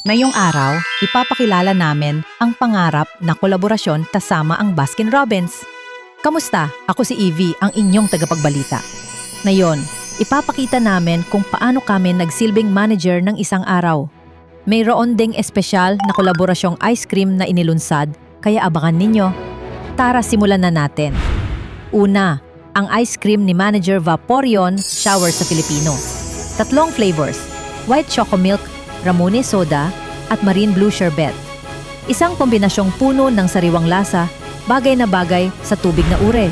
Ngayong araw, ipapakilala namin ang pangarap na kolaborasyon kasama ang Baskin-Robbins. Kamusta? Ako si Evie, ang inyong tagapagbalita. Ngayon, ipapakita namin kung paano kami nagsilbing manager ng isang araw. Mayroon ding espesyal na kolaborasyong ice cream na inilunsad, kaya abangan ninyo. Tara, simulan na natin. Una, ang ice cream ni Manager Vaporeon Shower sa Filipino. 3 flavors, white choco milk, Ramune soda, at marine blue sherbet. Isang kombinasyong puno ng sariwang lasa, bagay na bagay sa tubig na ure.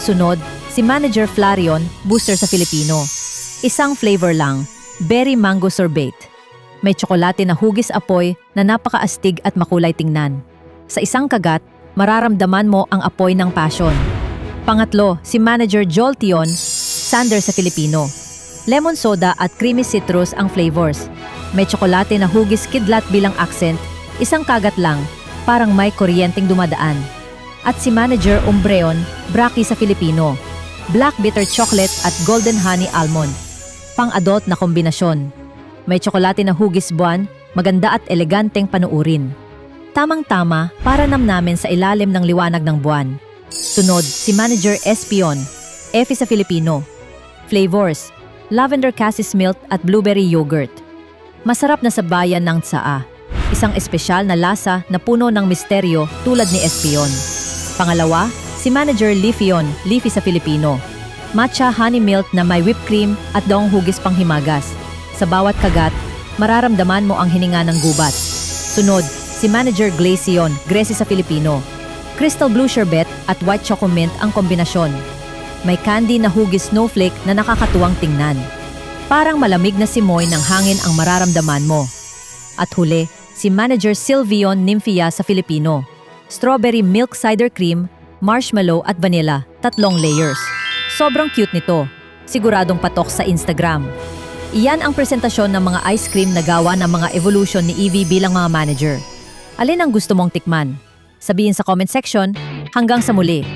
Sunod, si Manager Flareon, booster sa Filipino. Isang flavor lang, berry mango sorbet. May tsokolate na hugis apoy na napakaastig at makulay tingnan. Sa isang kagat, mararamdaman mo ang apoy ng passion. Pangatlo, si Manager Jolteon, sander sa Filipino. Lemon soda at creamy citrus ang flavors. May tsokolate na hugis kidlat bilang accent, isang kagat lang, parang may kuryenteng dumadaan. At si Manager Umbreon, Braki sa Filipino. Black bitter chocolate at golden honey almond. Pang-adult na kombinasyon. May tsokolate na hugis buwan, maganda at eleganteng panuurin. Tamang-tama para namnamin sa ilalim ng liwanag ng buwan. Sunod, si Manager Espion, Effie sa Filipino. Flavors, lavender cassis milk at blueberry yogurt. Masarap na sa bayan ng tsaa. Isang espesyal na lasa na puno ng misteryo tulad ni Espion. Pangalawa, si Manager Leafeon, Leafy sa Filipino. Matcha honey milk na may whipped cream at daong hugis panghimagas. Sa bawat kagat, mararamdaman mo ang hininga ng gubat. Sunod, si Manager Glaceon, Gracie sa Filipino. Crystal blue sherbet at white choco mint ang kombinasyon. May candy na hugis snowflake na nakakatuwang tingnan. Parang malamig na simoy ng hangin ang mararamdaman mo. At huli, si Manager Sylveon Nymphia sa Filipino. Strawberry milk cider cream, marshmallow at vanilla, 3 layers. Sobrang cute nito. Siguradong patok sa Instagram. Iyan ang presentasyon ng mga ice cream na gawa ng mga evolution ni Evie bilang mga manager. Alin ang gusto mong tikman? Sabihin sa comment section. Hanggang sa muli.